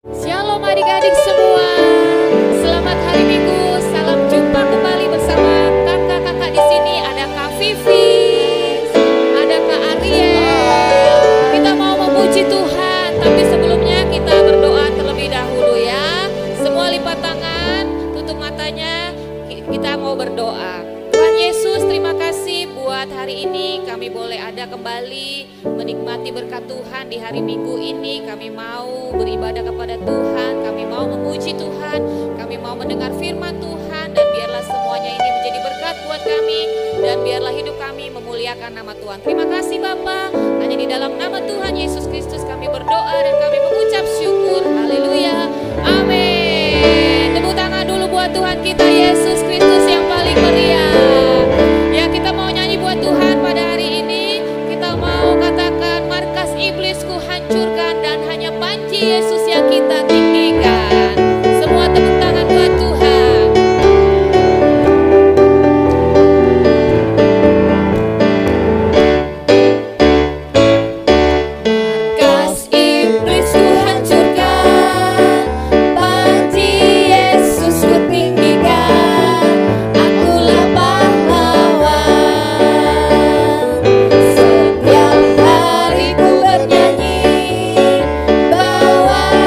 Shalom adik-adik semua. Selamat hari Minggu. Salam jumpa kembali bersama kakak-kakak di sini. Ada Kak Vivi, ada Kak Ariel. Kita mau memuji Tuhan, tapi sebelumnya kita berdoa terlebih dahulu ya. Semua lipat tangan, tutup matanya. Kita mau berdoa. Tuhan Yesus, terima kasih buat hari ini kami boleh ada kembali menikmati berkat Tuhan di hari Minggu ini. Kami mau beribadah kepada Tuhan, kami mau memuji Tuhan, kami mau mendengar firman Tuhan, dan biarlah semuanya ini menjadi berkat buat kami, dan biarlah hidup kami memuliakan nama Tuhan. Terima kasih Bapa, hanya di dalam nama Tuhan Yesus Kristus kami berdoa dan kami mengucap syukur. Haleluya, amin. Tepuk tangan dulu buat Tuhan kita Yesus Kristus yang paling meriah. Ya, kita mau nyanyi buat Tuhan pada hari ini. Kita mau katakan markas iblis ku hancurkan dan hanya panji Yesus yang kita tinggikan. Semua tepuk tangan buat Tuhan. Markas iblis ku hancurkan, panji Yesus ku tinggikan. Akulah pahlawan. Setiap hari ku bernyanyi bahwa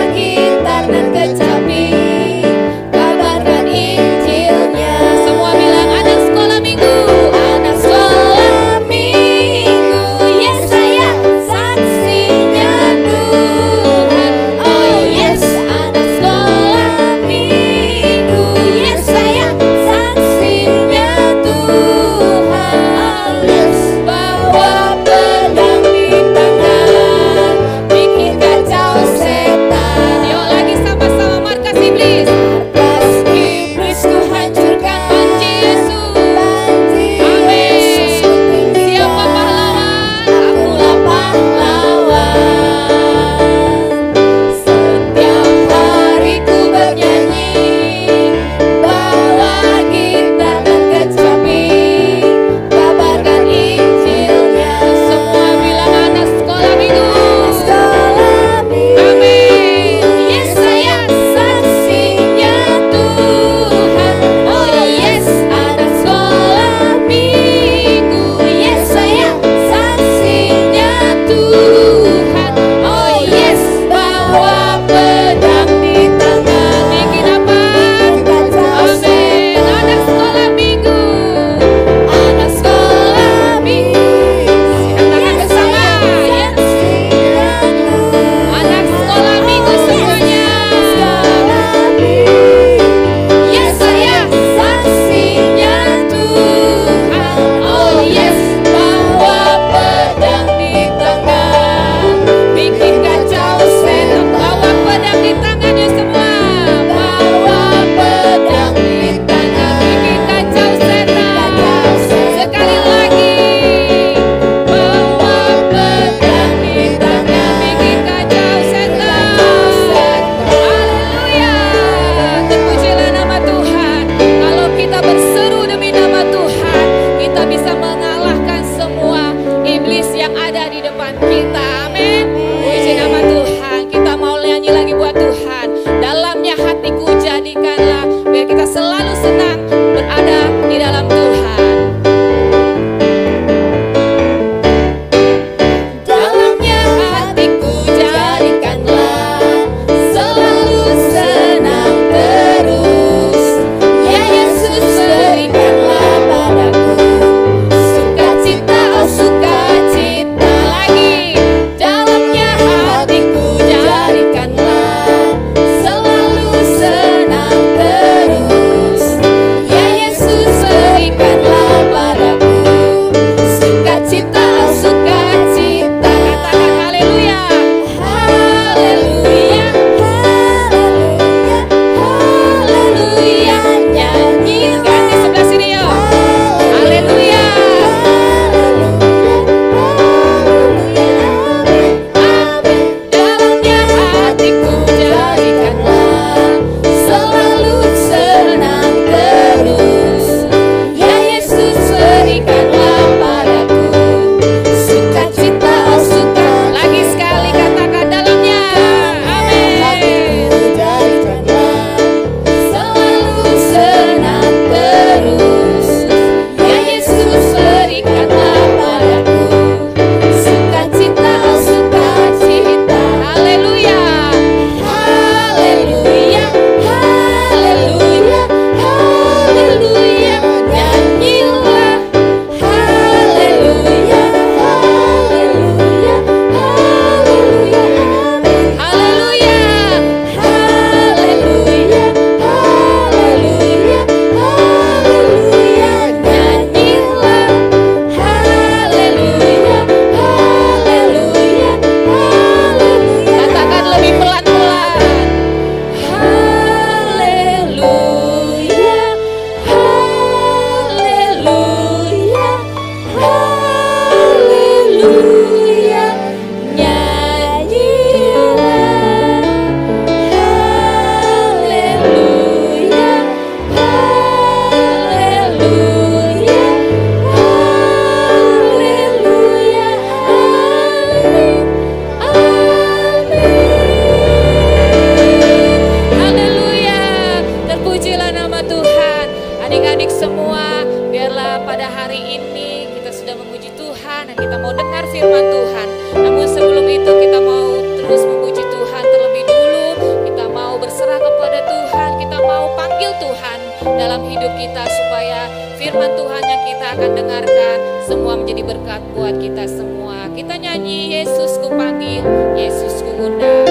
undang.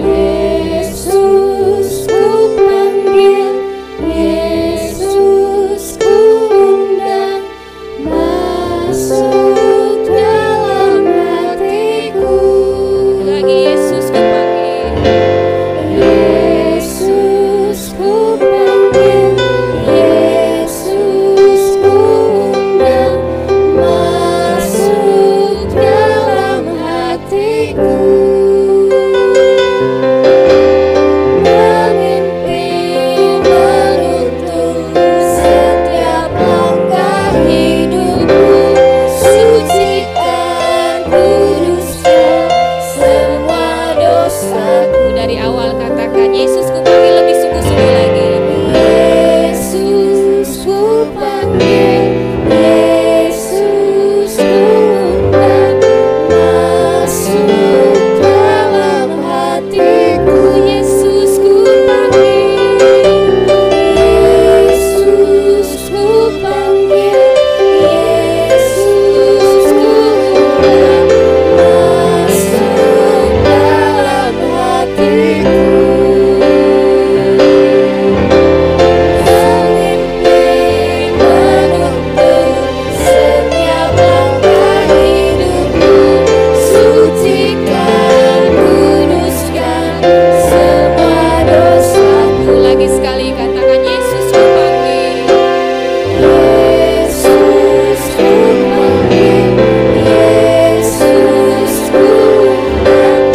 Yesus ku panggil, Yesus ku undang, masuk dalam hatiku. Lagi Yesus ku panggil. Yesus ku panggil, Yesus ku undang, masuk dalam hatiku. Memimpin, menuntun setiap langkah hidupku, sucikan, kuduskan semua dosaku. Dari awal katakan Yesus ku panggil lebih sungguh-sungguh lagi. Yesus ku panggil, Yesus ku undang, masuk dalam hatiku. Yesus ku panggil. Yesus ku panggil, Yesus ku undang, masuk dalam hatiku. Memimpin, menuntun setiap langkah hidupku, sucikan, kuduskan semua dosaku. Lagi sekali katakan Yesus ku panggil. Yesus ku panggil, Yesus ku undang,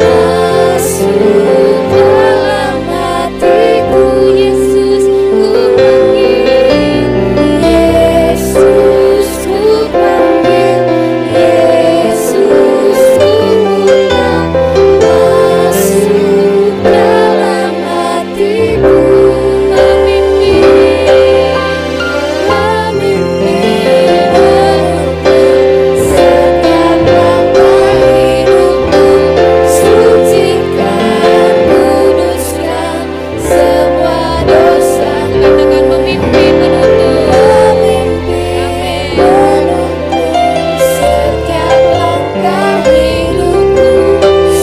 masuk dalam hatiku. Yesus ku panggil. Yesus ku panggil, Yesus ku undang, masuk dalam hatiku. Memimpin, menuntun setiap langkah hidupku, sucikan, kuduskan semua dosaku. Katakan memimpin, menuntun. Memimpin, menuntun setiap langkah hidupku,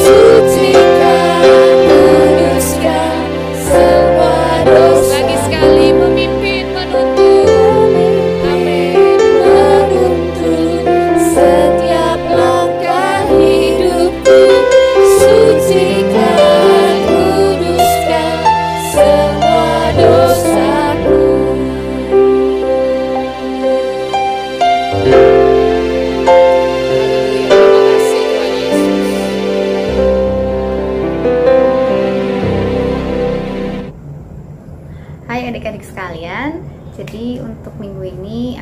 sucikan, kuduskan semua dosaku. Lagi sekali memimpin, menuntun. Memimpin, menuntun setiap langkah hidupku, sucikan, kuduskan semua dosaku. Haleluya, terima kasih Tuhan Yesus. Hai adik-adik sekalian, jadi untuk minggu ini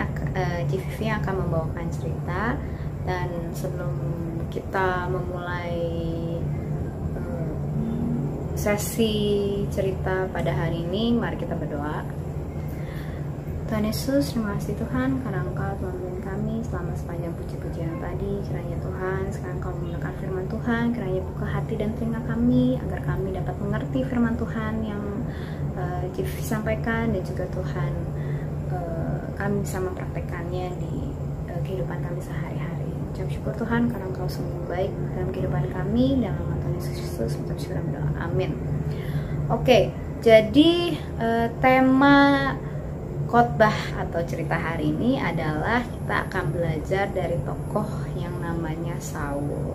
GVV akan membawakan cerita. Dan sebelum kita memulai sesi cerita pada hari ini, mari kita berdoa. Tuhan Yesus, terima kasih Tuhan karena Engkau telah membimbing kami selama sepanjang puji-pujian tadi. Kiranya Tuhan, sekarang Kau menggunakan firman Tuhan, kiranya buka hati dan telinga kami agar kami dapat mengerti firman Tuhan yang GVV sampaikan, dan juga Tuhan kami bisa mempraktekannya di kehidupan kami sehari-hari. Ucap syukur Tuhan karena Engkau sungguh baik dalam kehidupan kami, dalam nama Tuhan Yesus Kristus ucap syukur dan berdoa. Amin. Oke, jadi tema khotbah atau cerita hari ini adalah kita akan belajar dari tokoh yang namanya Saul.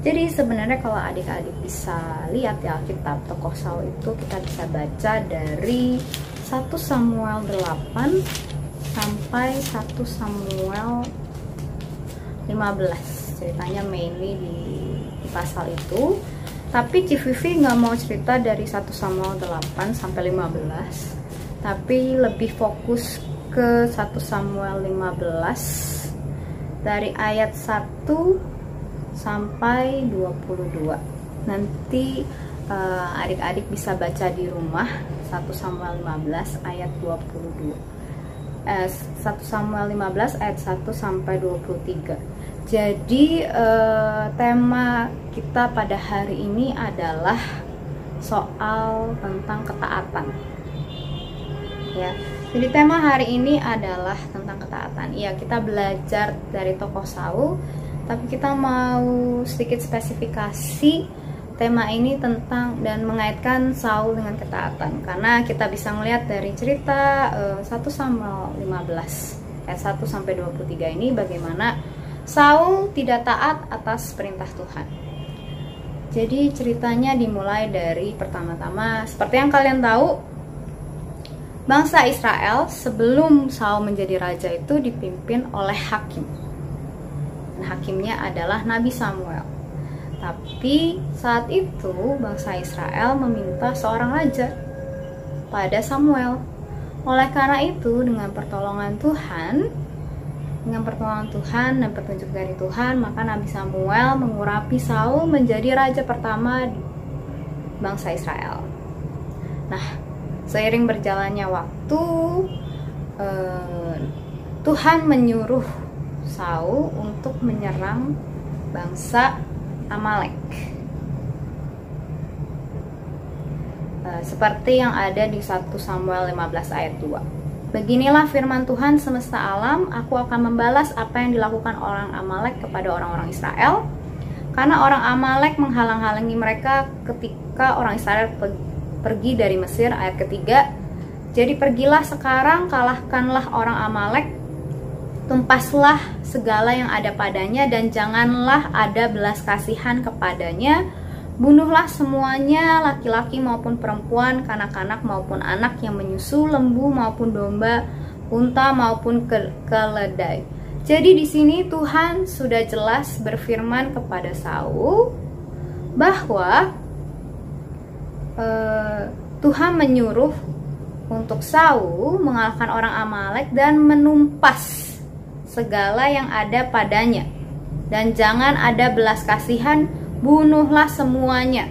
Jadi sebenarnya kalau adik-adik bisa lihat di Alkitab, tokoh Saul itu kita bisa baca dari 1 Samuel 8 sampai 1 Samuel 15. Ceritanya mainly di pasal itu. Tapi GVV nggak mau cerita dari 1 Samuel 8 sampai 15. Tapi lebih fokus ke 1 Samuel 15 dari ayat 1 sampai 22. Nanti adik-adik bisa baca di rumah 1 Samuel 15 ayat 22. 1 Samuel 15 ayat 1 sampai 23. Jadi tema kita pada hari ini adalah soal tentang ketaatan. Ya, jadi tema hari ini adalah tentang ketaatan. Iya, kita belajar dari tokoh Saul, tapi kita mau sedikit spesifikasi tema ini tentang dan mengaitkan Saul dengan ketaatan, karena kita bisa melihat dari cerita 1 Samuel 15 ayat 1 sampai 23 ini bagaimana Saul tidak taat atas perintah Tuhan. Jadi ceritanya dimulai dari pertama-tama, seperti yang kalian tahu, bangsa Israel sebelum Saul menjadi raja itu dipimpin oleh hakim. Dan hakimnya adalah Nabi Samuel. Tapi saat itu bangsa Israel meminta seorang raja pada Samuel. Oleh karena itu, dengan pertolongan Tuhan dan petunjuk dari Tuhan, maka Nabi Samuel mengurapi Saul menjadi raja pertama di bangsa Israel. Nah, seiring berjalannya waktu, Tuhan menyuruh Saul untuk menyerang bangsa Amalek. Seperti yang ada di 1 Samuel 15 ayat 2. Beginilah firman Tuhan semesta alam, aku akan membalas apa yang dilakukan orang Amalek kepada orang-orang Israel, karena orang Amalek menghalang-halangi mereka ketika orang Israel pergi dari Mesir. Ayat ketiga, jadi pergilah sekarang, kalahkanlah orang Amalek, tumpaslah segala yang ada padanya, dan janganlah ada belas kasihan kepadanya. Bunuhlah semuanya, laki-laki maupun perempuan, kanak-kanak maupun anak yang menyusu, lembu maupun domba, unta maupun keledai. Jadi di sini Tuhan sudah jelas berfirman kepada Saul bahwa Tuhan menyuruh untuk Saul mengalahkan orang Amalek dan menumpas segala yang ada padanya, dan jangan ada belas kasihan, bunuhlah semuanya,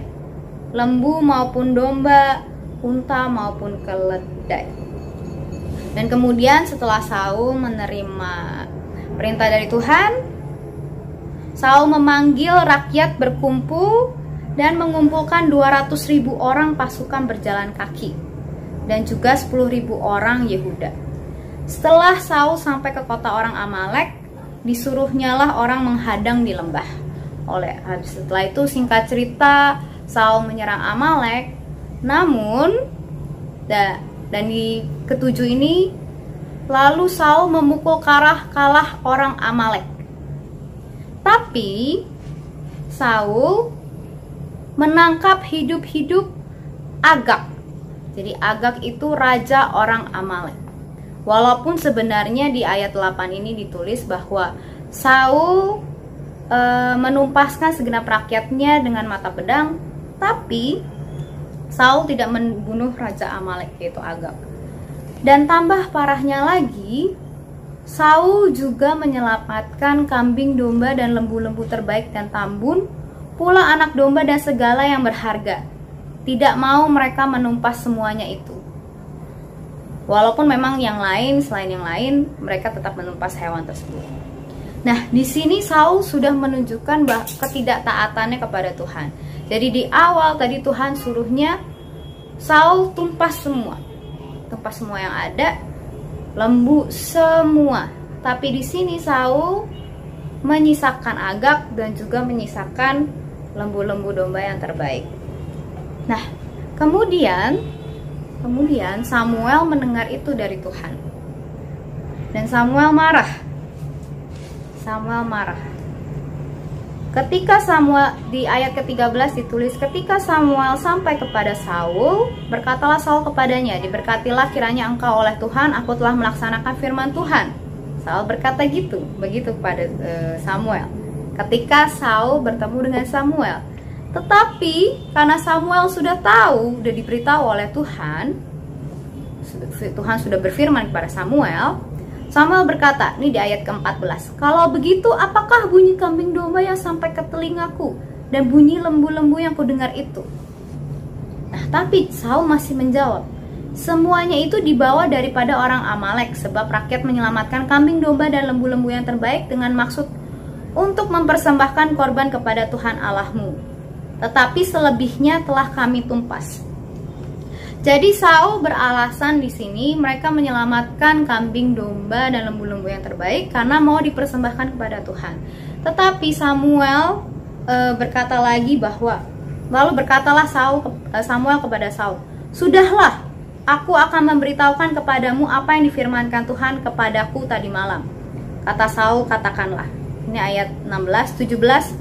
lembu maupun domba, unta maupun keledai. Dan kemudian setelah Saul menerima perintah dari Tuhan, Saul memanggil rakyat berkumpul dan mengumpulkan 200.000 orang pasukan berjalan kaki dan juga 10.000 orang Yehuda. Setelah Saul sampai ke kota orang Amalek, disuruhnyalah orang menghadang di lembah. Setelah itu, singkat cerita, Saul menyerang Amalek. Namun dan di ketujuh ini, lalu Saul memukul kalah orang Amalek. Tapi Saul menangkap hidup-hidup Agag. Jadi Agag itu raja orang Amalek. Walaupun sebenarnya di ayat 8 ini ditulis bahwa Saul menumpaskan segenap rakyatnya dengan mata pedang, tapi Saul tidak membunuh raja Amalek yaitu Agag. Dan tambah parahnya lagi, Saul juga menyelamatkan kambing domba dan lembu-lembu terbaik dan tambun, pula anak domba dan segala yang berharga. Tidak mau mereka menumpas semuanya itu. Walaupun memang selain yang lain, mereka tetap menumpas hewan tersebut. Nah, di sini Saul sudah menunjukkan ketidaktaatannya kepada Tuhan. Jadi di awal tadi Tuhan suruhnya Saul tumpas semua yang ada, lembu semua. Tapi di sini Saul menyisakan Agag dan juga menyisakan lembu-lembu domba yang terbaik. Nah, kemudian Samuel mendengar itu dari Tuhan. Dan Samuel marah. Ketika Samuel, di ayat ke-13 ditulis, ketika Samuel sampai kepada Saul, berkatalah Saul kepadanya, diberkatilah kiranya engkau oleh Tuhan, aku telah melaksanakan firman Tuhan. Saul berkata begitu kepada Samuel. Ketika Saul bertemu dengan Samuel. Tetapi karena Samuel sudah tahu, sudah diberitahu oleh Tuhan sudah berfirman kepada Samuel berkata, ini di ayat ke-14, kalau begitu apakah bunyi kambing domba yang sampai ke telingaku dan bunyi lembu-lembu yang kudengar itu? Nah, tapi Saul masih menjawab, semuanya itu dibawa daripada orang Amalek, sebab rakyat menyelamatkan kambing domba dan lembu-lembu yang terbaik dengan maksud untuk mempersembahkan korban kepada Tuhan Allahmu. Tetapi selebihnya telah kami tumpas. Jadi Saul beralasan di sini mereka menyelamatkan kambing domba dan lembu-lembu yang terbaik karena mau dipersembahkan kepada Tuhan. Tetapi Samuel berkata lagi bahwa, lalu berkatalah Samuel kepada Saul, "Sudahlah, aku akan memberitahukan kepadamu apa yang difirmankan Tuhan kepadaku tadi malam." Kata Saul, "Katakanlah." Ini ayat 16-17.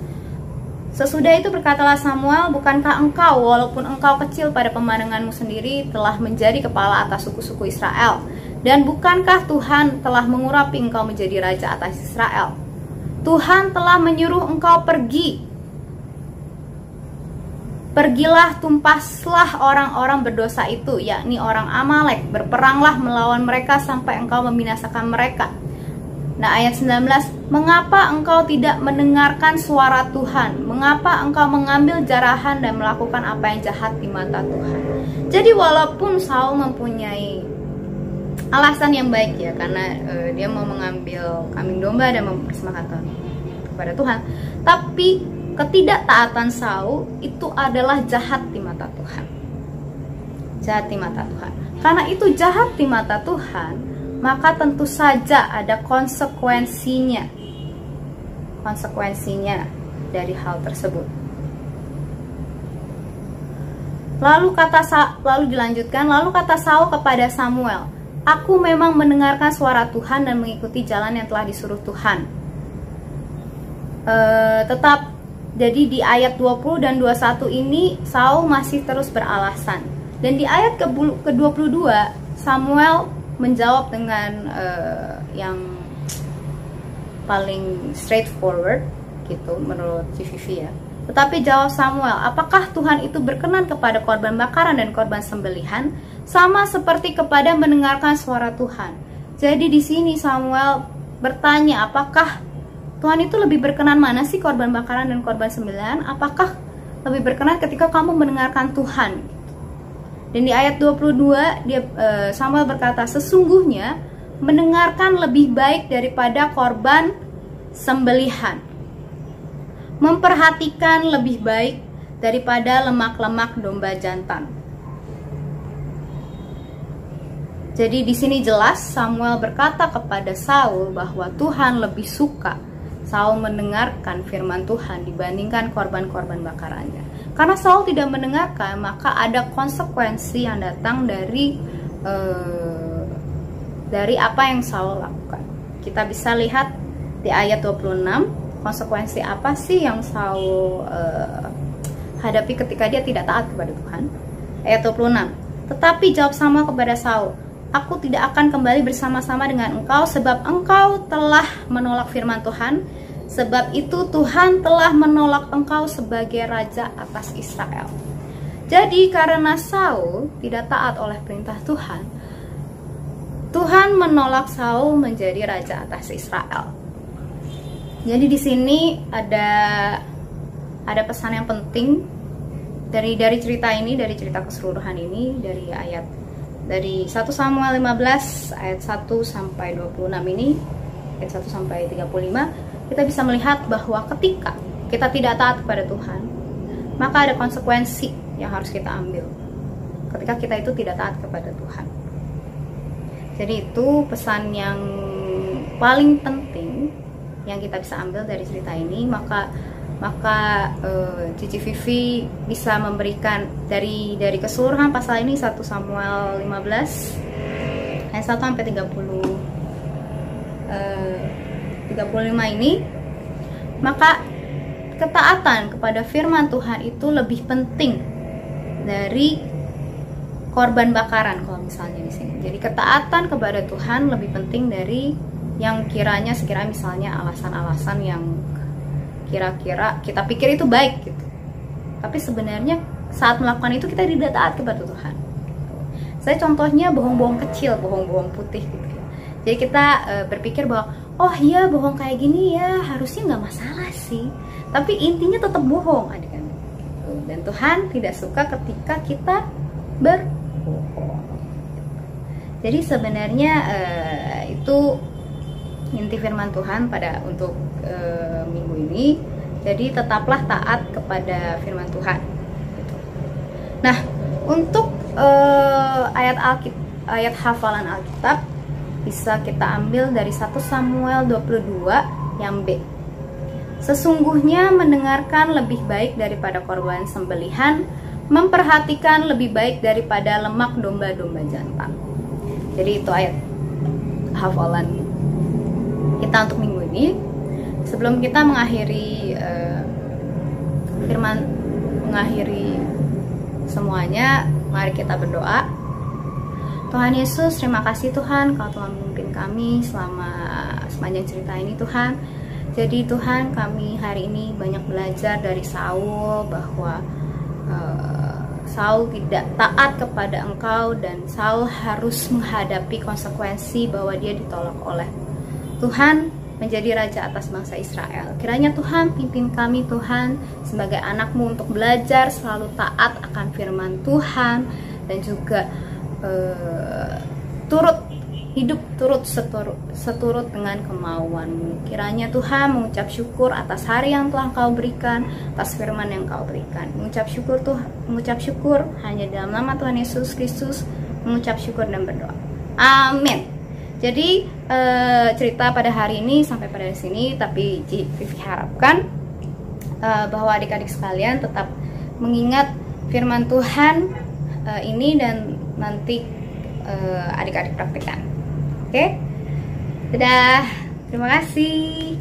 Sesudah itu berkatalah Samuel, "Bukankah engkau, walaupun engkau kecil pada pemandanganmu sendiri, telah menjadi kepala atas suku-suku Israel? Dan bukankah Tuhan telah mengurapi engkau menjadi raja atas Israel? Tuhan telah menyuruh engkau pergi. Pergilah, tumpaslah orang-orang berdosa itu, yakni orang Amalek. Berperanglah melawan mereka sampai engkau membinasakan mereka." Nah, ayat 19, "Mengapa engkau tidak mendengarkan suara Tuhan? Mengapa engkau mengambil jarahan dan melakukan apa yang jahat di mata Tuhan?" Jadi walaupun Saul mempunyai alasan yang baik ya, karena dia mau mengambil kambing domba dan mempersembahkan kepada Tuhan, tapi ketidaktaatan Saul itu adalah jahat di mata Tuhan. Jahat di mata Tuhan. Karena itu jahat di mata Tuhan, maka tentu saja ada konsekuensinya dari hal tersebut. Lalu dilanjutkan, lalu kata Saul kepada Samuel, "Aku memang mendengarkan suara Tuhan dan mengikuti jalan yang telah disuruh Tuhan." Jadi di ayat 20 dan 21 ini Saul masih terus beralasan. Dan di ayat ke-22 Samuel menjawab dengan yang paling straightforward gitu menurut CVV ya. Tetapi jawab Samuel, "Apakah Tuhan itu berkenan kepada korban bakaran dan korban sembelihan sama seperti kepada mendengarkan suara Tuhan?" Jadi di sini Samuel bertanya, apakah Tuhan itu lebih berkenan mana sih, korban bakaran dan korban sembelihan? Apakah lebih berkenan ketika kamu mendengarkan Tuhan? Dan di ayat 22 Samuel berkata, "Sesungguhnya mendengarkan lebih baik daripada korban sembelihan. Memperhatikan lebih baik daripada lemak-lemak domba jantan." Jadi di sini jelas Samuel berkata kepada Saul bahwa Tuhan lebih suka Saul mendengarkan firman Tuhan dibandingkan korban-korban bakarannya. Karena Saul tidak mendengarkan, maka ada konsekuensi yang datang dari apa yang Saul lakukan. Kita bisa lihat di ayat 26, konsekuensi apa sih yang Saul hadapi ketika dia tidak taat kepada Tuhan. Ayat 26, "Tetapi jawab Samuel kepada Saul, Aku tidak akan kembali bersama-sama dengan engkau, sebab engkau telah menolak firman Tuhan. Sebab itu Tuhan telah menolak engkau sebagai raja atas Israel." Jadi karena Saul tidak taat oleh perintah Tuhan, Tuhan menolak Saul menjadi raja atas Israel. Jadi di sini ada pesan yang penting dari cerita ini, dari cerita keseluruhan ini, dari 1 Samuel 15 ayat 1 sampai 26 ini, ayat 1 sampai 35, kita bisa melihat bahwa ketika kita tidak taat kepada Tuhan, maka ada konsekuensi yang harus kita ambil ketika kita itu tidak taat kepada Tuhan. Jadi itu pesan yang paling penting yang kita bisa ambil dari cerita ini. Maka Cici Vivi bisa memberikan dari keseluruhan pasal ini, 1 Samuel 15 ayat 1 sampai 35 ini, maka ketaatan kepada firman Tuhan itu lebih penting dari korban bakaran kalau misalnya di sini. Jadi ketaatan kepada Tuhan lebih penting dari yang sekiranya misalnya alasan-alasan yang kira-kira kita pikir itu baik gitu. Tapi sebenarnya saat melakukan itu kita tidak taat kepada Tuhan. Saya contohnya bohong-bohong kecil, bohong-bohong putih gitu ya. Jadi kita berpikir bahwa oh iya bohong kayak gini ya harusnya nggak masalah sih. Tapi intinya tetap bohong adik-adik. Dan Tuhan tidak suka ketika kita berbohong. Jadi sebenarnya itu inti firman Tuhan untuk minggu ini. Jadi tetaplah taat kepada firman Tuhan. Nah, untuk ayat hafalan Alkitab bisa kita ambil dari 1 Samuel 22 yang B. Sesungguhnya mendengarkan lebih baik daripada korban sembelihan, memperhatikan lebih baik daripada lemak domba-domba jantan. Jadi itu ayat hafalan kita untuk minggu ini. Sebelum kita mengakhiri mengakhiri semuanya, mari kita berdoa. Tuhan Yesus, terima kasih Tuhan, Kau telah memimpin kami sepanjang cerita ini Tuhan. Jadi Tuhan, kami hari ini banyak belajar dari Saul bahwa Saul tidak taat kepada Engkau dan Saul harus menghadapi konsekuensi bahwa dia ditolak oleh Tuhan menjadi raja atas bangsa Israel. Kiranya Tuhan pimpin kami Tuhan sebagai anak-Mu untuk belajar selalu taat akan firman Tuhan dan juga seturut dengan kemauan-Mu. Kiranya Tuhan mengucap syukur atas hari yang telah Kau berikan, atas firman yang Kau berikan. Mengucap syukur hanya dalam nama Tuhan Yesus Kristus, mengucap syukur dan berdoa. Amin. Jadi cerita pada hari ini sampai pada sini, tapi Vivi harapkan bahwa adik-adik sekalian tetap mengingat firman Tuhan ini dan nanti adik-adik praktikkan. Oke? Dadah. Terima kasih.